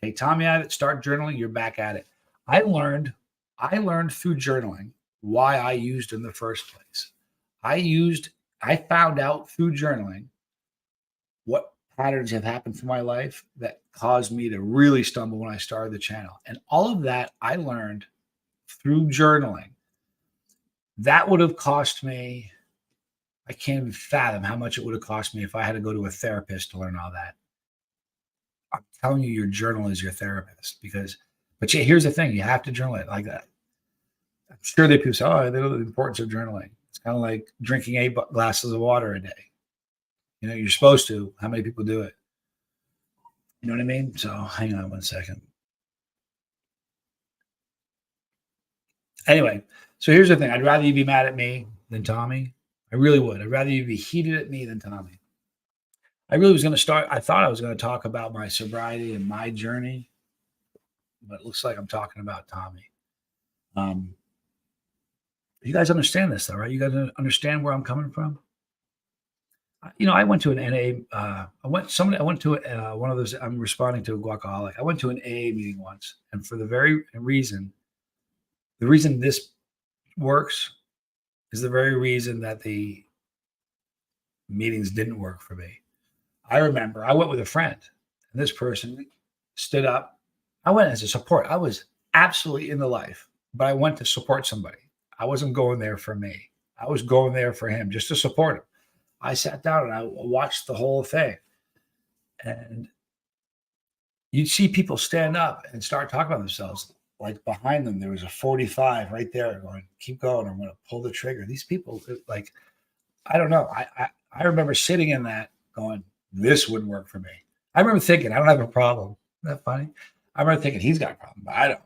take Tommy out of it, start journaling, you're back at it. I learned through journaling why I used in the first place. I found out through journaling what patterns have happened through my life that caused me to really stumble when I started the channel. And all of that I learned through journaling. That would have cost me, I can't even fathom how much it would have cost me if I had to go to a therapist to learn all that. I'm telling you, your journal is your therapist but here's the thing, you have to journal it like that. I'm sure that people say, oh, they know the importance of journaling. It's kind of like drinking 8 glasses of water a day. You're supposed to. How many people do it? You know what I mean? So hang on one second. Anyway, so here's the thing. I'd rather you be mad at me than Tommy. I really would. I'd rather you be heated at me than Tommy. I really was going to start. I thought I was going to talk about my sobriety and my journey, but it looks like I'm talking about Tommy. You guys understand this, though, right? You guys understand where I'm coming from. I went to an NA. I went to one of those. I'm responding to a guacaholic. I went to an AA meeting once, and for the reason this works is the very reason that the meetings didn't work for me. I remember I went with a friend, and this person stood up. I went as a support. I was absolutely in the life, but I went to support somebody. I wasn't going there for me. I was going there for him, just to support him. I sat down and I watched the whole thing. And you'd see people stand up and start talking about themselves. Like behind them, there was a 45 right there going, keep going. I'm going to pull the trigger. These people, like, I don't know. I remember sitting in that going, this wouldn't work for me. I remember thinking, I don't have a problem. Isn't that funny? I remember thinking, he's got a problem, but I don't.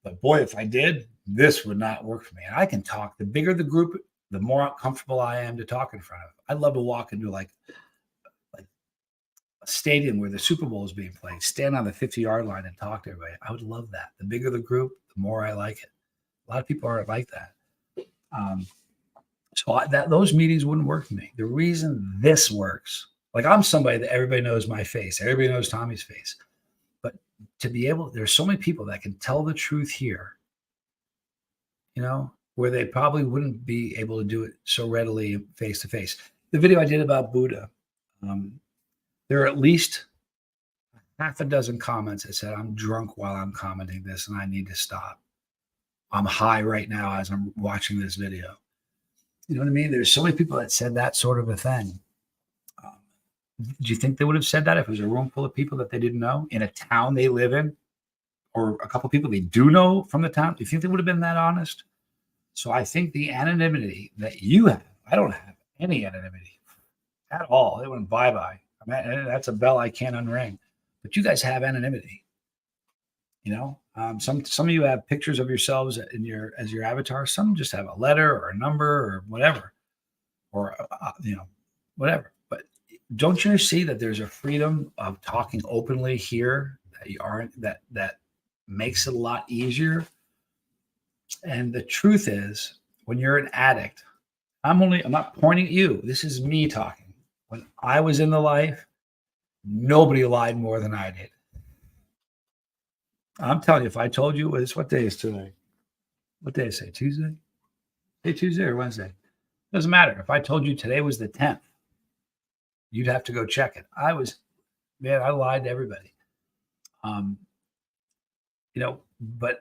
But boy, if I did, this would not work for me. And I can talk. The bigger the group, the more comfortable I am to talk in front of. I'd love to walk into like a stadium where the Super Bowl is being played, stand on the 50-yard line and talk to everybody. I would love that. The bigger the group, the more I like it. A lot of people aren't like that. Those meetings wouldn't work for me. The reason this works, like I'm somebody that everybody knows my face. Everybody knows Tommy's face. But to be able, there's so many people that can tell the truth here, where they probably wouldn't be able to do it so readily face to face. The video I did about Buddha, there are at least half a dozen comments that said, I'm drunk while I'm commenting this and I need to stop. I'm high right now as I'm watching this video. You know what I mean? There's so many people that said that sort of a thing. Do you think they would have said that if it was a room full of people that they didn't know in a town they live in, or a couple of people they do know from the town? Do you think they would have been that honest? So I think the anonymity that you have, I don't have any anonymity at all. It went bye-bye. I mean, that's a bell I can't unring. But you guys have anonymity. Some of you have pictures of yourselves as your avatar. Some just have a letter or a number or whatever, or whatever. But don't you see that there's a freedom of talking openly here that makes it a lot easier? And the truth is, when you're an addict, I'm not pointing at you. This is me talking. When I was in the life, nobody lied more than I did. I'm telling you, if I told you, what day is today? What day is it? Tuesday? Hey, Tuesday or Wednesday? Doesn't matter. If I told you today was the 10th, you'd have to go check it. I lied to everybody. But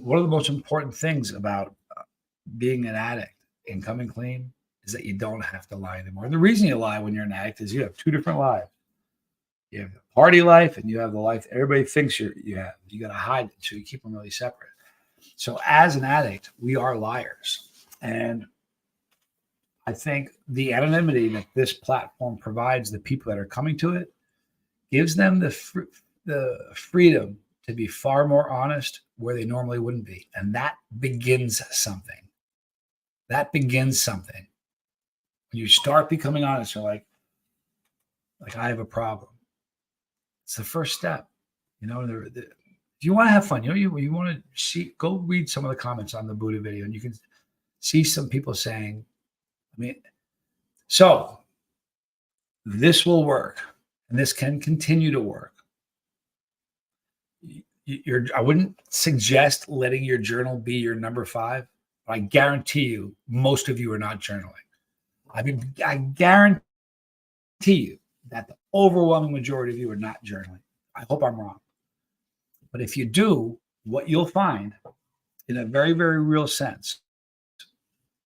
one of the most important things about being an addict and coming clean is that you don't have to lie anymore. And the reason you lie when you're an addict is you have two different lives. You have the party life and you have the life everybody thinks you have. You got to hide it, so you keep them really separate. So as an addict, we are liars. And I think the anonymity that this platform provides the people that are coming to it gives them the freedom to be far more honest where they normally wouldn't be. And that begins something. When you start becoming honest, you're like I have a problem. It's the first step. If you want to have fun, you want to see, go read some of the comments on the Buddha video, and you can see some people saying, so this will work, and this can continue to work. I wouldn't suggest letting your journal be your number 5, but I guarantee you, most of you are not journaling. I guarantee you that the overwhelming majority of you are not journaling. I hope I'm wrong. But if you do, what you'll find, in a very, very real sense,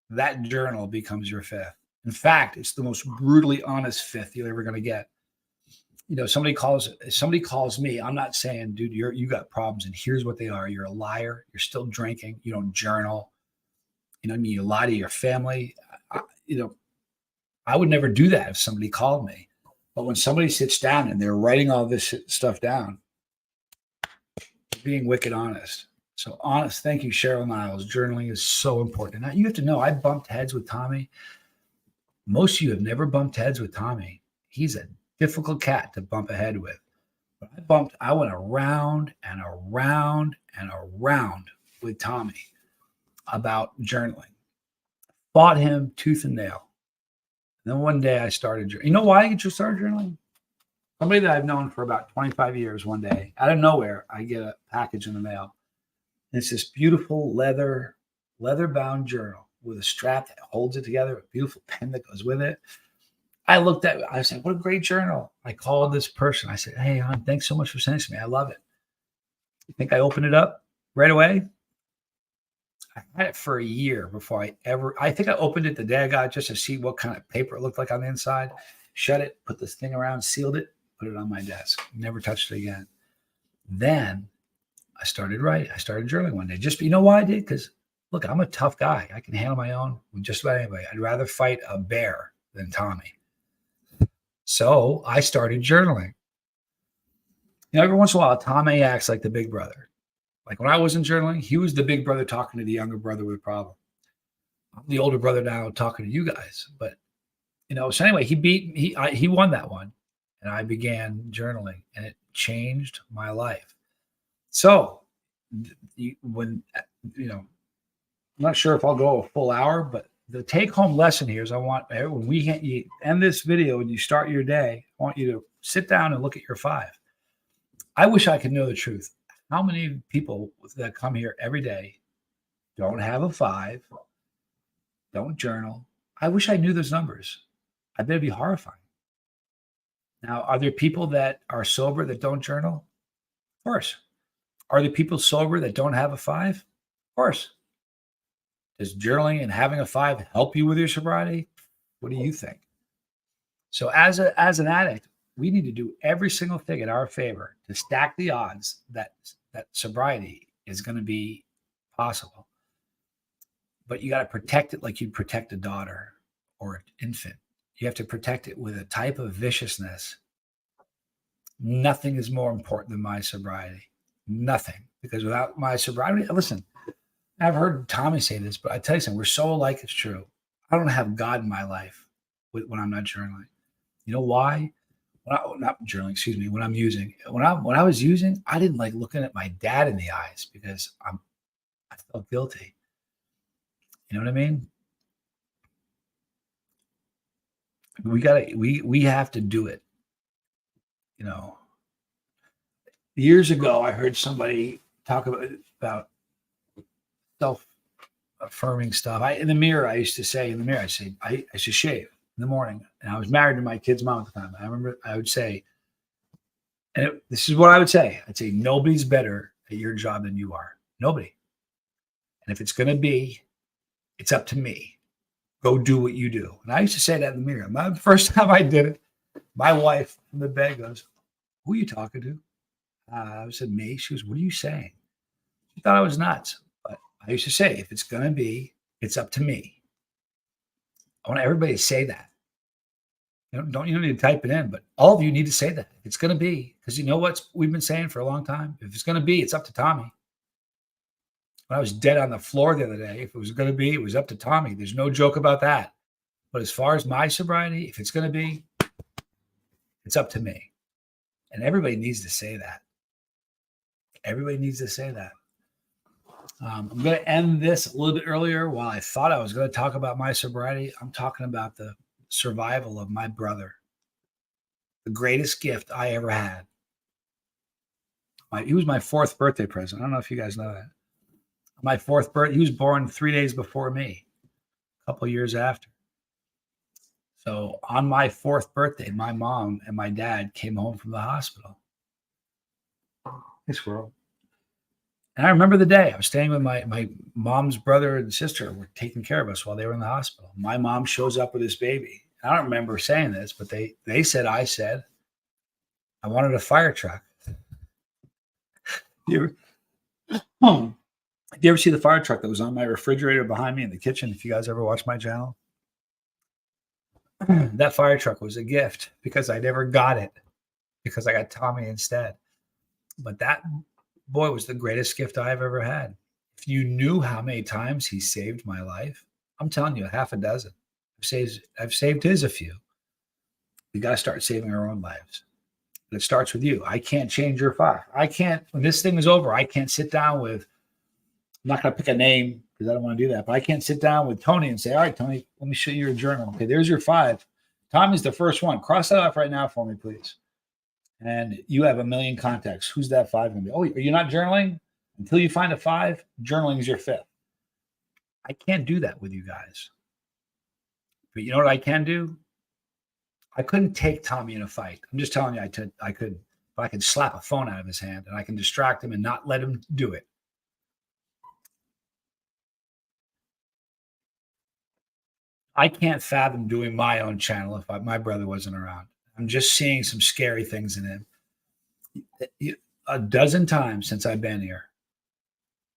that journal becomes your 5th. In fact, it's the most brutally honest 5th you're ever going to get. Somebody calls me. I'm not saying, dude, you got problems, and here's what they are. You're a liar. You're still drinking. You don't journal. You lie to your family. I would never do that if somebody called me. But when somebody sits down and they're writing all this stuff down, being wicked honest. So honest, thank you, Cheryl Niles. Journaling is so important. Now you have to know I bumped heads with Tommy. Most of you have never bumped heads with Tommy. He's a difficult cat to bump a head with. But I went around and around and around with Tommy about journaling. Fought him tooth and nail. And then one day I started journaling. You know why I started journaling? Somebody that I've known for about 25 years, one day, out of nowhere, I get a package in the mail. And it's this beautiful leather-bound journal with a strap that holds it together, a beautiful pen that goes with it. I looked at it. I said, what a great journal. I called this person. I said, hey, hon, thanks so much for sending it to me. I love it. You think I opened it up right away? I had it for a year before I think I opened it the day I got it just to see what kind of paper it looked like on the inside. Shut it, put this thing around, sealed it, put it on my desk. Never touched it again. Then I started writing. I started journaling one day. Just, you know why I did? Because, look, I'm a tough guy. I can handle my own with just about anybody. I'd rather fight a bear than Tommy. So I started journaling. You know, every once in a while, Tommy acts like the big brother. Like when I wasn't journaling, he was the big brother talking to the younger brother with a problem. I'm the older brother now talking to you guys. But, you know, so anyway, he won that one. And I began journaling, and it changed my life. So I'm not sure if I'll go a full hour, but the take-home lesson here is when you end this video and you start your day, I want you to sit down and look at your 5. I wish I could know the truth. How many people that come here every day don't have a 5, don't journal? I wish I knew those numbers. I bet it'd be horrifying. Now, are there people that are sober that don't journal? Of course. Are there people sober that don't have a 5? Of course. Does journaling and having a 5 help you with your sobriety? What do you think? So as an addict, we need to do every single thing in our favor to stack the odds that sobriety is going to be possible. But you got to protect it like you'd protect a daughter or an infant. You have to protect it with a type of viciousness. Nothing is more important than my sobriety. Nothing. Because without my sobriety, listen, I've heard Tommy say this, but I tell you something, we're so alike, it's true. I don't have God in my life when I'm not journaling. You know why? Not journaling, excuse me, when I'm using. When I was using, I didn't like looking at my dad in the eyes because I felt guilty. You know what I mean? We have to do it. You know, years ago, I heard somebody talk about self-affirming stuff. In the mirror, I used to say, I should shave in the morning. And I was married to my kid's mom at the time. I remember I would say, this is what I would say. I'd say, nobody's better at your job than you are. Nobody. And if it's going to be, it's up to me. Go do what you do. And I used to say that in the mirror. The first time I did it, my wife in the bed goes, who are you talking to? I said, me. She goes, what are you saying? She thought I was nuts. But I used to say, if it's going to be, it's up to me. I want everybody to say that. You don't need to type it in, but all of you need to say that. If it's going to be, because you know what we've been saying for a long time? If it's going to be, it's up to Tommy. When I was dead on the floor the other day, if it was going to be, it was up to Tommy. There's no joke about that. But as far as my sobriety, if it's going to be, it's up to me. And everybody needs to say that. Everybody needs to say that. I'm going to end this a little bit earlier. While I thought I was going to talk about my sobriety, I'm talking about the survival of my brother. The greatest gift I ever had. He was my 4th birthday present. I don't know if you guys know that. My 4th birthday, he was born 3 days before me, a couple of years after. So on my 4th birthday, my mom and my dad came home from the hospital. Hey, squirrel. And I remember the day I was staying with my mom's brother and sister were taking care of us while they were in the hospital. My mom shows up with this baby. I don't remember saying this, but I said I wanted a fire truck. Do you ever see the fire truck that was on my refrigerator behind me in the kitchen? If you guys ever watch my channel, that fire truck was a gift because I never got it because I got Tommy instead. But that boy, was the greatest gift I've ever had. If you knew how many times he saved my life, I'm telling you, half a dozen. I've saved his a few. We got to start saving our own lives. But it starts with you. I can't change your 5. I can't, when this thing is over, I can't sit down with, I'm not going to pick a name because I don't want to do that, but I can't sit down with Tony and say, all right, Tony, let me show you your journal. Okay, there's your 5. Tommy's the first one. Cross that off right now for me, please. And you have a million contacts. Who's that 5 going to be? Oh, are you not journaling? Until you find a 5, journaling is your 5th. I can't do that with you guys. But you know what I can do? I couldn't take Tommy in a fight. I'm just telling you, I could, but I could slap a phone out of his hand and I can distract him and not let him do it. I can't fathom doing my own channel if my brother wasn't around. I'm just seeing some scary things in him. A dozen times since I've been here,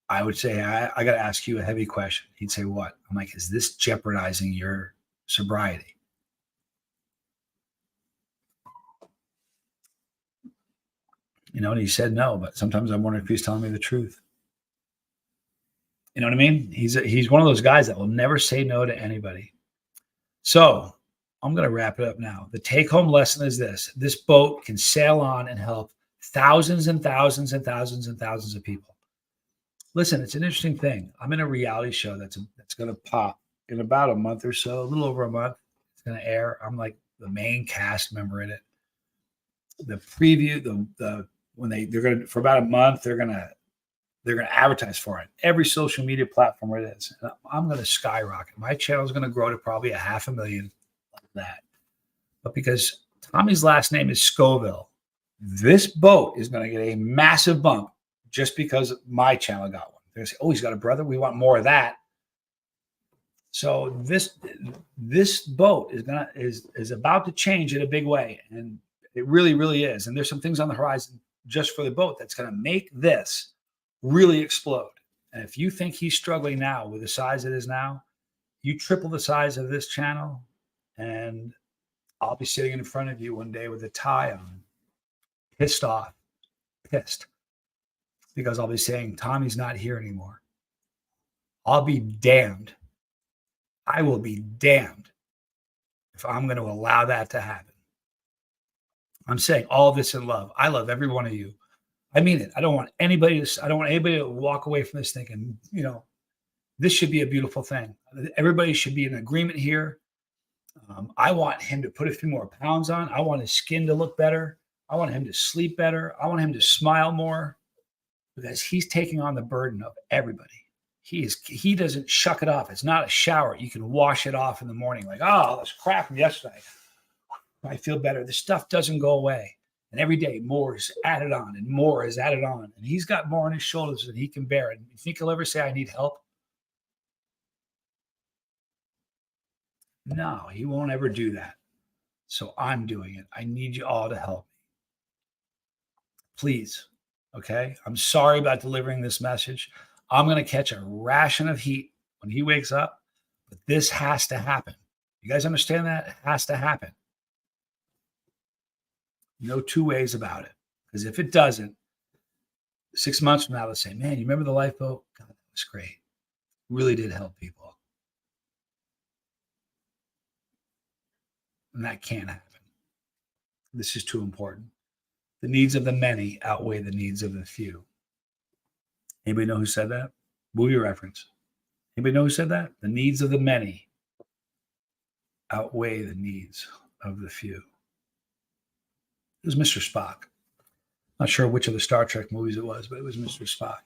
I would say, I got to ask you a heavy question. He'd say, what? I'm like, is this jeopardizing your sobriety? You know, and he said no, but sometimes I'm wondering if he's telling me the truth. You know what I mean? He's one of those guys that will never say no to anybody. So I'm going to wrap it up now. The take-home lesson is this. This boat can sail on and help thousands and thousands and thousands and thousands of people. Listen, it's an interesting thing. I'm in a reality show that's going to pop in about a month or so, a little over a month. It's going to air. I'm like the main cast member in it. The preview, they're going to, for about a month, they're going to advertise for it. Every social media platform where it is. And I'm going to skyrocket. My channel is going to grow to probably 500,000 like that. But because Tommy's last name is Scoville, this boat is going to get a massive bump just because my channel got one. They're going to say, oh, he's got a brother. We want more of that. So this boat is about to change in a big way. And it really, really is. And there's some things on the horizon just for the boat that's going to make this really explode. And if you think he's struggling now with the size it is now, you triple the size of this channel and I'll be sitting in front of you one day with a tie on, pissed off, pissed, because I'll be saying, Tommy's not here anymore. I'll be damned. I will be damned if I'm going to allow that to happen. I'm saying all this in love. I love every one of you. I mean it. I don't want anybody to walk away from this thinking, you know, this should be a beautiful thing. Everybody should be in agreement here. I want him to put a few more pounds on. I want his skin to look better. I want him to sleep better. I want him to smile more because he's taking on the burden of everybody. He doesn't shuck it off. It's not a shower. You can wash it off in the morning. Like, oh, this crap from yesterday. I feel better. This stuff doesn't go away. And every day more is added on and more is added on. And he's got more on his shoulders than he can bear. And you think he'll ever say, I need help? No, he won't ever do that. So I'm doing it. I need you all to help me. Please. Okay. I'm sorry about delivering this message. I'm going to catch a ration of heat when he wakes up, but this has to happen. You guys understand that? It has to happen. No two ways about it. Because if it doesn't, 6 months from now, they'll say, man, you remember the lifeboat? God, that was great. Really did help people. And that can't happen. This is too important. The needs of the many outweigh the needs of the few. Anybody know who said that? Movie reference. Anybody know who said that? The needs of the many outweigh the needs of the few. It was Mr. Spock. Not sure which of the Star Trek movies it was, but it was Mr. Spock.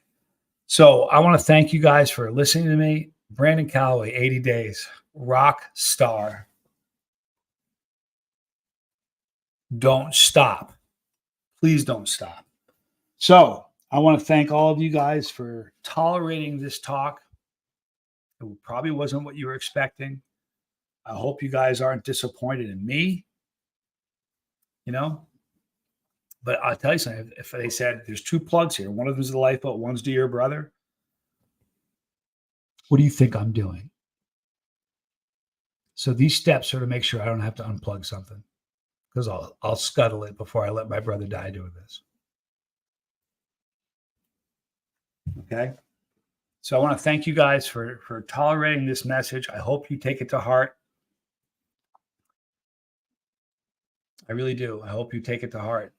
So I want to thank you guys for listening to me. Brandon Calloway, 80 Days, rock star. Don't stop. Please don't stop. So I want to thank all of you guys for tolerating this talk. It probably wasn't what you were expecting. I hope you guys aren't disappointed in me, you know. But I'll tell you something. If they said there's 2 plugs here, one of them is the lifeboat, one's to your brother, what do you think I'm doing? So these steps are to make sure I don't have to unplug something, because I'll scuttle it before I let my brother die doing this. Okay. So I want to thank you guys for tolerating this message. I hope you take it to heart. I really do. I hope you take it to heart.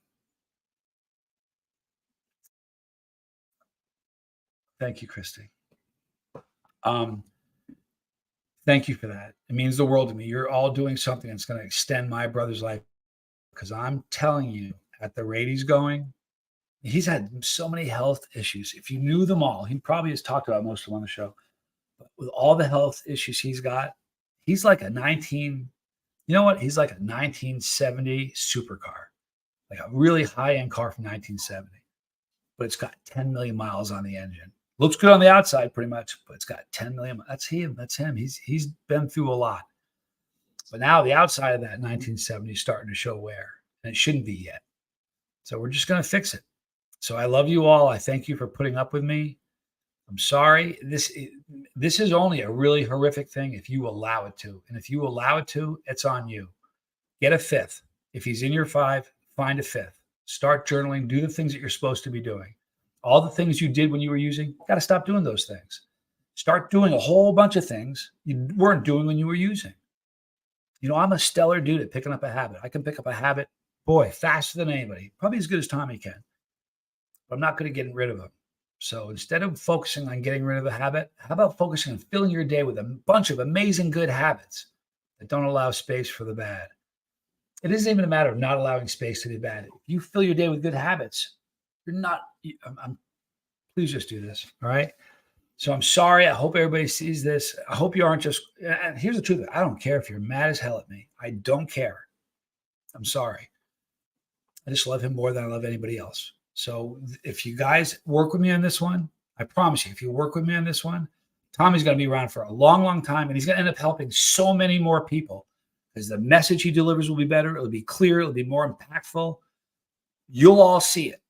Thank you, Christy. Thank you for that. It means the world to me. You're all doing something that's going to extend my brother's life, because I'm telling you, at the rate he's going, he's had so many health issues. If you knew them all, he probably has talked about most of them on the show. But with all the health issues he's got, he's like a 19, you know what? He's like a 1970 supercar, like a really high-end car from 1970, but it's got 10 million miles on the engine. Looks good on the outside pretty much, but it's got 10 million. That's him. That's him. He's been through a lot. But now the outside of that 1970 is starting to show wear, and it shouldn't be yet. So we're just going to fix it. So I love you all. I thank you for putting up with me. I'm sorry. This is only a really horrific thing if you allow it to. And if you allow it to, it's on you. Get a fifth. If he's in your 5, find a fifth. Start journaling. Do the things that you're supposed to be doing. All the things you did when you were using, got to stop doing those things. Start doing a whole bunch of things you weren't doing when you were using. You know, I'm a stellar dude at picking up a habit. I can pick up a habit, boy, faster than anybody. Probably as good as Tommy can. But I'm not good at getting rid of them. So instead of focusing on getting rid of a habit, how about focusing on filling your day with a bunch of amazing good habits that don't allow space for the bad? It isn't even a matter of not allowing space to be bad. If you fill your day with good habits, you're not, please just do this. All right. So I'm sorry. I hope everybody sees this. I hope you aren't just, and here's the truth. I don't care if you're mad as hell at me. I don't care. I'm sorry. I just love him more than I love anybody else. So if you guys work with me on this one, I promise you, if you work with me on this one, Tommy's going to be around for a long, long time. And he's going to end up helping so many more people because the message he delivers will be better. It'll be clear. It'll be more impactful. You'll all see it.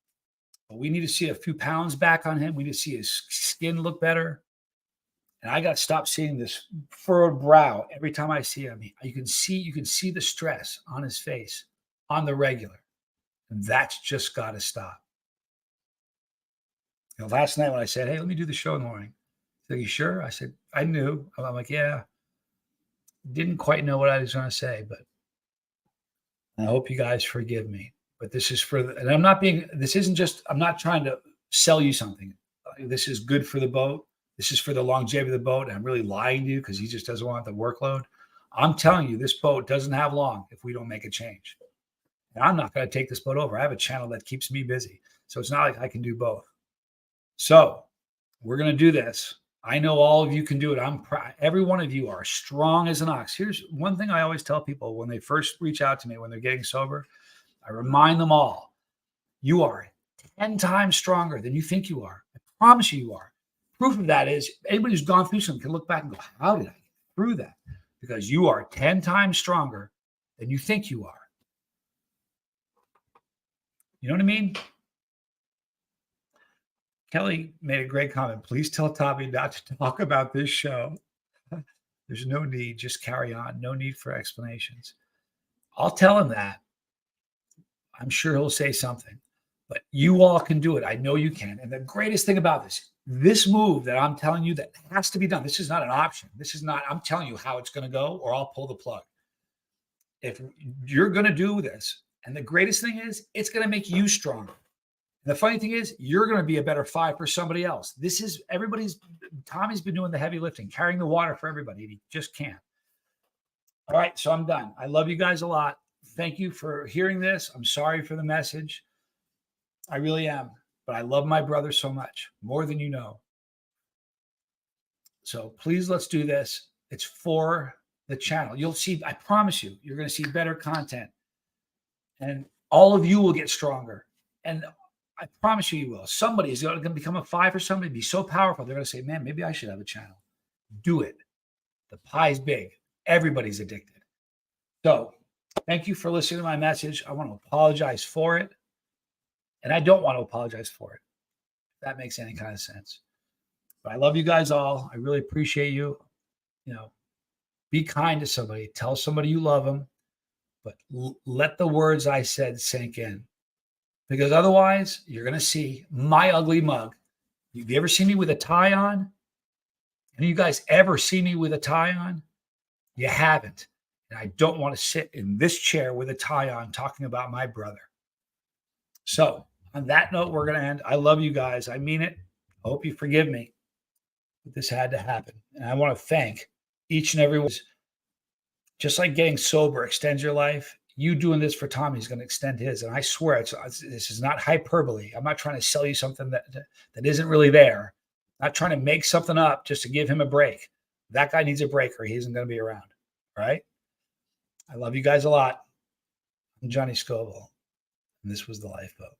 But we need to see a few pounds back on him. We need to see his skin look better. And I got to stop seeing this furrowed brow every time I see him. You can see the stress on his face on the regular. And that's just got to stop. You know, last night when I said, hey, let me do the show in the morning. He's like, you sure? I said, I knew. I'm like, yeah. Didn't quite know what I was going to say, but I hope you guys forgive me. But this is I'm not trying to sell you something. This is good for the boat. This is for the longevity of the boat. And I'm really lying to you because he just doesn't want the workload. I'm telling you, this boat doesn't have long if we don't make a change. And I'm not going to take this boat over. I have a channel that keeps me busy. So it's not like I can do both. So we're going to do this. I know all of you can do it. Every one of you are strong as an ox. Here's one thing I always tell people when they first reach out to me when they're getting sober. I remind them all, you are 10 times stronger than you think you are. I promise you are. Proof of that is anybody who's gone through something can look back and go, how did I get through that? Because you are 10 times stronger than you think you are. You know what I mean? Kelly made a great comment. Please tell Tommy not to talk about this show. There's no need. Just carry on. No need for explanations. I'll tell him that. I'm sure he'll say something. But you all can do it. I know you can. And the greatest thing about this move that I'm telling you that has to be done, this is not an option. I'm telling you how it's going to go, or I'll pull the plug. If you're going to do this, and the greatest thing is, it's going to make you stronger. And the funny thing is, you're going to be a better 5 for somebody else. Tommy's been doing the heavy lifting, carrying the water for everybody. He just can't. All right, so I'm done. I love you guys a lot. Thank you for hearing this. I'm sorry for the message. I really am. But I love my brother so much, more than you know. So please, let's do this. It's for the channel. You'll see, I promise you, you're going to see better content. And all of you will get stronger. And I promise you will. Somebody is going to become a 5 for somebody, be so powerful. They're going to say, man, maybe I should have a channel. Do it. The pie's big. Everybody's addicted. So thank you for listening to my message. I want to apologize for it. And I don't want to apologize for it, if that makes any kind of sense. But I love you guys all. I really appreciate you. You know, be kind to somebody. Tell somebody you love them. But let the words I said sink in. Because otherwise, you're going to see my ugly mug Have you ever seen me with a tie on? Any of you guys ever see me with a tie on? You haven't. And I don't want to sit in this chair with a tie on talking about my brother. So on that note, we're going to end. I love you guys. I mean it. I hope you forgive me. But this had to happen. And I want to thank each and every one. Just like getting sober extends your life, you doing this for Tommy is going to extend his. And I swear, this is not hyperbole. I'm not trying to sell you something that isn't really there. I'm not trying to make something up just to give him a break. That guy needs a break or he isn't going to be around. All right? I love you guys a lot. I'm Johnny Scoville, and this was The Lifeboat.